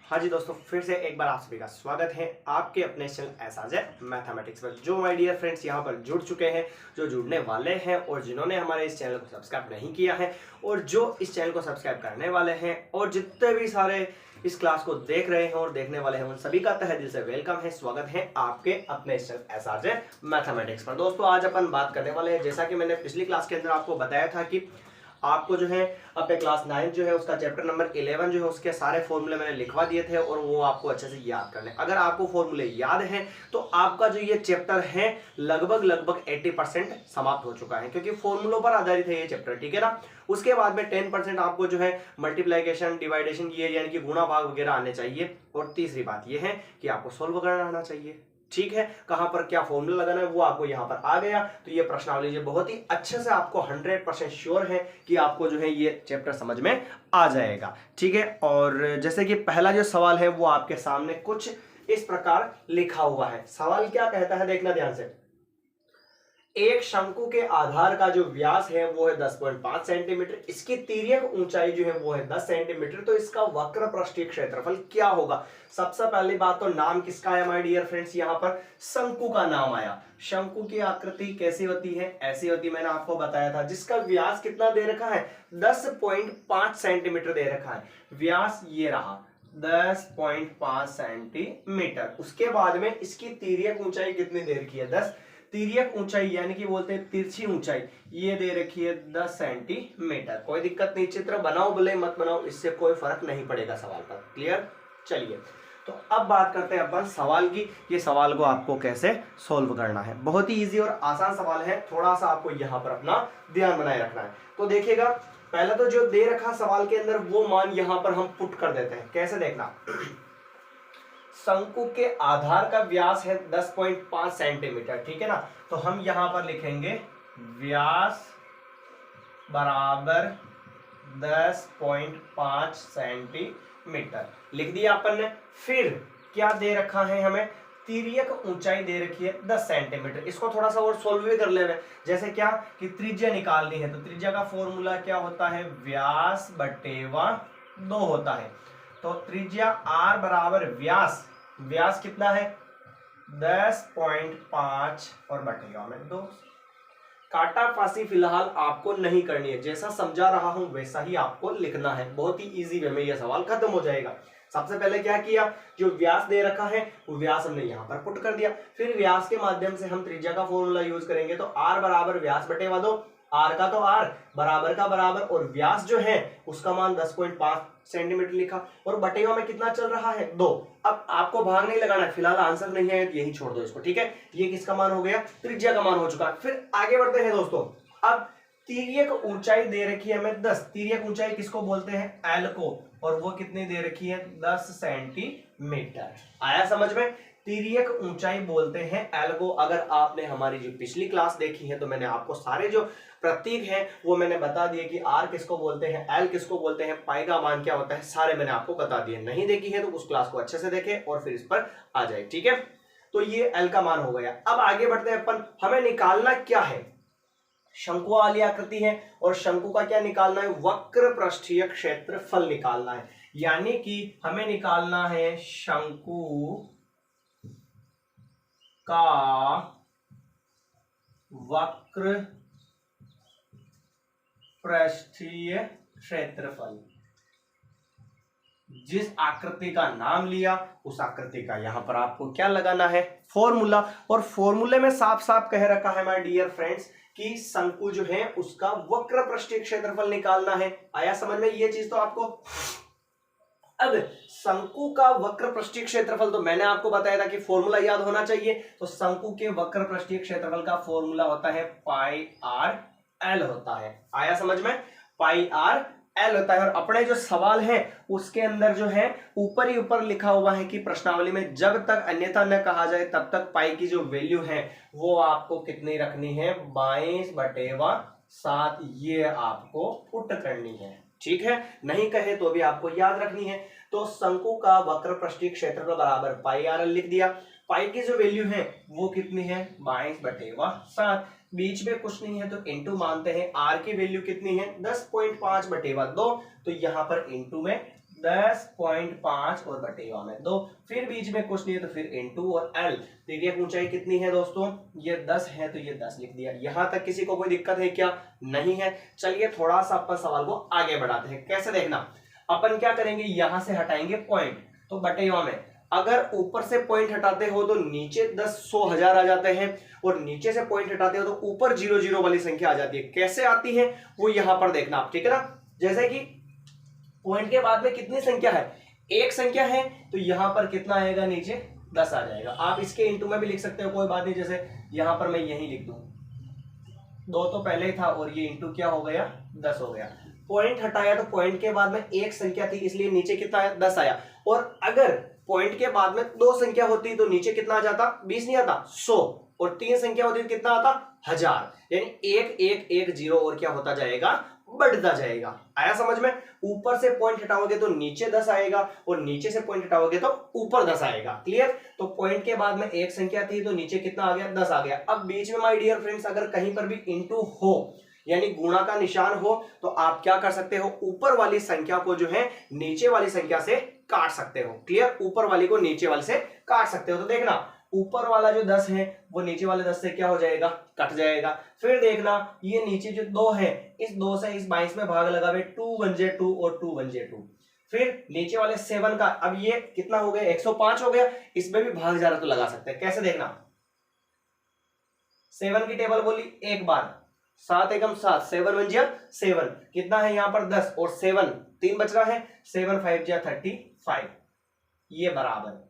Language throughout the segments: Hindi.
हाँ जी दोस्तों, फिर से एक बार आप सभी का स्वागत है आपके अपने चैनल एसाज मैथमेटिक्स पर। जो माय डियर फ्रेंड्स यहाँ पर जुड़ चुके हैं, जो जुड़ने वाले हैं और जिन्होंने हमारे इस चैनल को सब्सक्राइब नहीं किया है और जो इस चैनल को सब्सक्राइब करने वाले हैं और जितने भी सारे इस क्लास को देख रहे हैं और देखने वाले हैं, उन सभी का तहे दिल से वेलकम है, स्वागत है आपके अपने चैनल एसाज मैथमेटिक्स पर। दोस्तों आज अपन बात करने वाले हैं, जैसा कि मैंने पिछली क्लास के अंदर आपको बताया था कि आपको जो है अपने क्लास 9 जो है उसका चैप्टर नंबर 11 जो है उसके सारे फॉर्मूले मैंने लिखवा दिए थे और वो आपको अच्छे से याद करने। अगर आपको फॉर्मूले याद हैं तो आपका जो ये चैप्टर है लगभग 80% समाप्त हो चुका है, क्योंकि फॉर्मूलों पर आधारित है ये चैप्टर, ठीक है ना। उसके बाद में 10% आपको जो है मल्टीप्लिकेशन, डिवाइडेशन ये यानी कि गुणा भाग वगैरह आने चाहिए। और तीसरी बात ये है कि आपको सोल्व करना आना चाहिए, ठीक है। कहां पर क्या फॉर्मूला लगाना है वो आपको यहां पर आ गया, तो ये प्रश्नावली जो बहुत ही अच्छे से आपको 100% श्योर है कि आपको जो है ये चैप्टर समझ में आ जाएगा, ठीक है। और जैसे कि पहला जो सवाल है वो आपके सामने कुछ इस प्रकार लिखा हुआ है। सवाल क्या कहता है, देखना ध्यान से। एक शंकु के आधार का जो व्यास है वो है 10.5 सेंटीमीटर, इसकी तिर्यक ऊंचाई जो है वो है 10 सेंटीमीटर, तो इसका वक्र पृष्ठीय क्षेत्रफल क्या होगा। सबसे पहली बात तो नाम किसका आया माय डियर फ्रेंड्स, यहां पर शंकु का नाम आया। शंकु की आकृति कैसी होती है, ऐसी होती, मैंने आपको बताया था, जिसका व्यास कितना दे रखा है 10.5 सेंटीमीटर दे रखा है। व्यास ये रहा 10.5 सेंटीमीटर। उसके बाद में इसकी तिर्यक ऊंचाई कितनी दे रखी है 10, तिर्यक ऊंचाई यानी कि बोलते हैं तिरछी ऊंचाई, ये दे रखी है 10 सेंटीमीटर। कोई दिक्कत नहीं, चित्र बनाओ भले मत बनाओ, इससे कोई फर्क नहीं पड़ेगा सवाल पर। क्लियर। चलिए तो अब बात करते हैं अपन सवाल की। ये सवाल को आपको कैसे सोल्व करना है, बहुत ही इजी और आसान सवाल है, थोड़ा सा आपको यहां पर अपना ध्यान बनाए रखना है। तो देखिएगा, पहले तो जो दे रखा सवाल के अंदर वो मान यहां पर हम पुट कर देते हैं। कैसे देखना, शंकु के आधार का व्यास है 10.5 सेंटीमीटर, ठीक है ना। तो हम यहां पर लिखेंगे व्यास बराबर 10.5 सेंटीमीटर, लिख दिया अपन ने। फिर क्या दे रखा है हमें, तिर्यक ऊंचाई दे रखी है 10 सेंटीमीटर। इसको थोड़ा सा और सोल्व भी कर लेना है। जैसे क्या कि त्रिज्या निकालनी है, तो त्रिज्या का फॉर्मूला क्या होता है, व्यास बटेवा 2 होता है। तो त्रिज्या r बराबर व्यास, व्यास कितना है 10.5 और बटेगा में 2। काटापासी फिलहाल आपको नहीं करनी है, जैसा समझा रहा हूं वैसा ही आपको लिखना है। बहुत ही इजी वे में यह सवाल खत्म हो जाएगा। सबसे पहले क्या किया, जो व्यास दे रखा है वो व्यास हमने यहां पर पुट कर दिया। फिर व्यास के माध्यम से हम त्रिज्या का फॉर्मूला यूज करेंगे, तो r बराबर व्यास बटेवा 2, r का तो r, बराबर का बराबर, और व्यास जो है उसका मान 10.5 सेंटीमीटर लिखा, और बटेवा में कितना चल रहा है 2। अब आपको भाग नहीं लगाना है, फिलहाल आंसर नहीं है यही छोड़ दो इसको, ठीक है। ये किसका मान हो गया, त्रिज्या का मान हो चुका है। फिर आगे बढ़ते हैं दोस्तों। अब तिर्यक ऊंचाई दे रखी है हमें 10, तिर्यक ऊंचाई किसको बोलते हैं, एल को, और वो कितनी दे रखी है 10 सेंटीमीटर। आया समझ में, तिर्यक ऊंचाई बोलते हैं एल को। अगर आपने हमारी जो पिछली क्लास देखी है तो मैंने आपको सारे जो प्रतीक हैं वो मैंने बता दिए कि आर किसको बोलते हैं, एल किसको बोलते हैं, पाई का मान क्या होता है, सारे मैंने आपको बता दिए। नहीं देखी है तो उस क्लास को अच्छे से देखें और फिर इस पर आ जाए, ठीक है। तो ये एल का मान हो गया। अब आगे बढ़ते हैं अपन, हमें निकालना क्या है, शंकु वाली आकृति है और शंकु का क्या निकालना है, वक्र पृष्ठीय क्षेत्रफल निकालना है। यानी कि हमें निकालना है शंकु का वक्र पृष्ठीय क्षेत्रफल। जिस आकृति का नाम लिया उस आकृति का यहां पर आपको क्या लगाना है, फॉर्मूला। और फॉर्मूले में साफ साफ कह रखा है माय डियर फ्रेंड्स कि शंकु जो है उसका वक्र पृष्ठीय क्षेत्रफल निकालना है। आया समझ में ये चीज तो आपको। अब शंकु का वक्र पृष्ठीय क्षेत्रफल तो मैंने आपको बताया था कि फॉर्मूला याद होना चाहिए। तो शंकु के वक्र पृष्ठीय क्षेत्रफल का फॉर्मूला होता है पाई आर एल होता है। आया समझ में, पाई आर एल होता है। और अपने जो सवाल है उसके अंदर जो है ऊपर ही ऊपर लिखा हुआ है कि प्रश्नावली में जब तक अन्यथा न कहा जाए तब तक पाई की जो वैल्यू है वो आपको कितनी रखनी है 22/7, ये आपको पुट करनी है, ठीक है। नहीं कहे तो भी आपको याद रखनी है। तो शंकु का वक्र पृष्ठीय क्षेत्रफल बराबर पाई आर एल लिख दिया। पाई की जो वैल्यू है वो कितनी है 22/7, बीच में कुछ नहीं है तो इंटू मानते हैं। आर की वैल्यू कितनी है 10.5/2, तो यहां पर इंटू में 10.5 और बटे में 2, फिर बीच में कुछ नहीं है तो फिर इनटू और एल। देखिए ऊंचाई कितनी है दोस्तों, ये 10 है तो ये 10 लिख दिया। यहां तक किसी को कोई दिक्कत है क्या? नहीं है। चलिए थोड़ा सा अपन सवाल को आगे बढ़ाते हैं। कैसे देखना, अपन क्या करेंगे, यहां से हटाएंगे पॉइंट, तो बटे में अगर ऊपर से पॉइंट हटाते हो तो नीचे 10, 100, 1000 आ जाते हैं, और नीचे से पॉइंट हटाते हो तो ऊपर 0, 0 वाली संख्या आ जाती है। कैसे आती है वो यहां पर देखना आप, ठीक है ना। जैसे कि पॉइंट के बाद में कितनी संख्या है, एक संख्या है, तो यहां पर कितना आएगा, नीचे 10 आ जाएगा। आप इसके इंटू में भी लिख सकते हो, कोई बात नहीं। जैसे यहां पर मैं यही लिख दूं, 2 तो पहले ही था और ये इंटू क्या हो गया, 10 हो गया। पॉइंट हटाया तो पॉइंट के बाद में एक संख्या थी, इसलिए नीचे कितना आया, 10 आया। और अगर पॉइंट के बाद में 2 संख्या होती तो नीचे कितना आ जाता, 20 नहीं आता, 100, और 3 संख्या होती तो कितना आता, 1000। यानी 1 1 1 0 और क्या होता जाएगा, बढ़ता जाएगा। आया समझ में। ऊपर से पॉइंट हटाओगे तो नीचे 10 आएगा, और नीचे से पॉइंट हटाओगे तो ऊपर 10 आएगा। क्लियर। तो पॉइंट के बाद में एक संख्या थी तो नीचे कितना आ गया, 10 आ गया। अब बीच में माय डियर फ्रेंड्स अगर कहीं पर भी इंटू हो यानी गुणा का निशान हो तो आप क्या कर सकते हो, ऊपर वाली संख्या को जो है नीचे वाली संख्या से काट सकते हो। क्लियर। ऊपर वाली को नीचे वाले से काट सकते हो। तो देखना ऊपर वाला जो 10 है वो नीचे वाले 10 से क्या हो जाएगा, कट जाएगा। फिर देखना ये नीचे जो 2 है, इस 2 से इस 22 में भाग लगावे, 2 1 जे 2 और 2 1 जे 2। फिर नीचे वाले 7 का, अब ये कितना हो गया, 105 हो गया, इसमें भी भाग जा रहा तो लगा सकते हैं। कैसे देखना, 7 की टेबल बोली एक बार, 7 एकम 7, 7 1 जा 7, कितना है यहाँ पर 10, और 7 3 बच रहा है, 7 5 जा 35, ये बराबर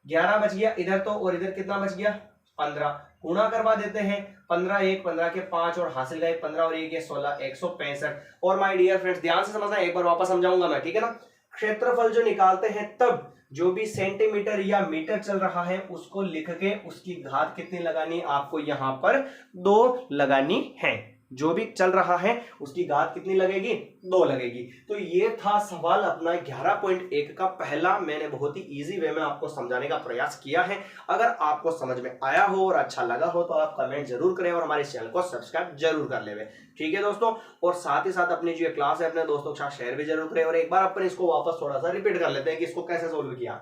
11 बच गया इधर तो, और इधर कितना बच गया, 15। गुणा करवा देते हैं, 15 1 15 के 5 और हासिल गए 15 और 1 16, 165। और माय डियर फ्रेंड्स ध्यान से समझना, एक बार वापस समझाऊंगा मैं, ठीक है ना। क्षेत्रफल जो निकालते हैं तब जो भी सेंटीमीटर या मीटर चल रहा है उसको लिख के उसकी घात कितनी लगानी, आपको यहां पर 2 लगानी है। जो भी चल रहा है उसकी घात कितनी लगेगी, 2 लगेगी। तो ये था सवाल अपना 11.1 का पहला। मैंने बहुत ही इजी वे में आपको समझाने का प्रयास किया है। अगर आपको समझ में आया हो और अच्छा लगा हो तो आप कमेंट जरूर करें और हमारे चैनल को सब्सक्राइब जरूर कर लेवे, ठीक है दोस्तों। और साथ ही साथ अपनी जो क्लास है अपने दोस्तों के साथ शेयर भी जरूर करें। और एक बार अपन इसको वापस थोड़ा सा रिपीट कर लेते हैं कि इसको कैसे सोल्व किया।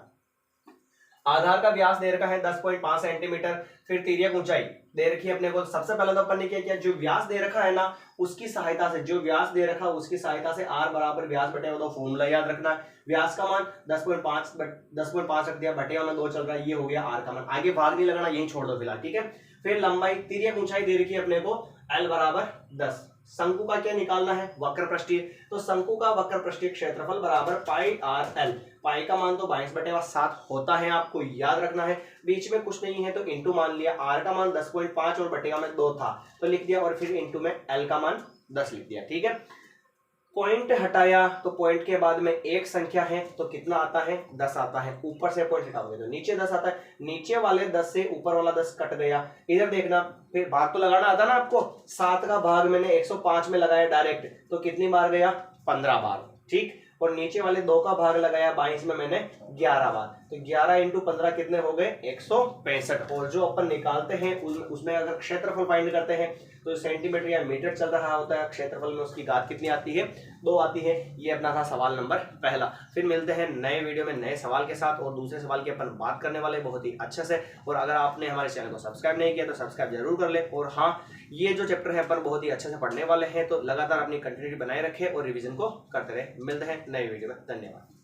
आधार का व्यास दे रखा है 10.5 सेंटीमीटर, फिर तिर्यक ऊंचाई दे रखी है अपने को। सबसे पहले तो अपन ने क्या किया, जो व्यास दे रखा है ना उसकी सहायता से, जो व्यास दे रखा है उसकी सहायता से r बराबर व्यास बटे 2 फॉर्मूला याद रखना है। व्यास का मान 10.5 रख दिया, बटे में 2 चल रहा है, ये हो गया r का मान। आगे भाग नहीं लगाना, यही छोड़ दो फिलहाल, ठीक है। फिर लंबाई, तिर्यक ऊंचाई दे रखी है अपने को l बराबर 10। शंकु का क्या निकालना है, वक्र पृष्ठीय, तो शंकु का वक्र पृष्ठीय क्षेत्रफल बराबर पाई r l। पाई का मान तो 22/7 होता है, आपको याद रखना है। बीच में कुछ नहीं है तो इंटू मान लिया, r का मान 10.5 और बटेगा में 2 था तो लिख दिया, और फिर इंटू में l का मान 10 लिख दिया, ठीक है। पॉइंट हटाया तो पॉइंट के बाद में एक संख्या है तो कितना आता है, 10 आता है। ऊपर से पॉइंट हटाओगे तो नीचे 10 आता है, नीचे वाले 10 से ऊपर वाला 10 कट गया। इधर देखना, फिर भाग तो लगाना आता ना आपको, 7 का भाग मैंने 105 में लगाया डायरेक्ट, तो कितनी बार गया, 15 बार, ठीक। और नीचे वाले 2 का भाग लगाया 22 में मैंने 11 बार, तो 11 इंटू 15 कितने हो गए, 165। और जो अपन निकालते हैं उसमें अगर क्षेत्रफल फाइंड करते हैं तो सेंटीमीटर या मीटर चल रहा होता है, क्षेत्रफल में उसकी घात कितनी आती है, 2 आती है। ये अपना था सवाल नंबर पहला। फिर मिलते हैं नए वीडियो में नए सवाल के साथ, और दूसरे सवाल की अपन बात करने वाले बहुत ही अच्छे से। और अगर आपने हमारे चैनल को सब्सक्राइब नहीं किया तो सब्सक्राइब जरूर कर ले। और हाँ, ये जो चैप्टर है अपन बहुत ही अच्छे से पढ़ने वाले हैं, तो लगातार अपनी कंटिन्यूटी बनाए रखें और रिविजन को करते रहे। मिलते हैं नए वीडियो में, धन्यवाद।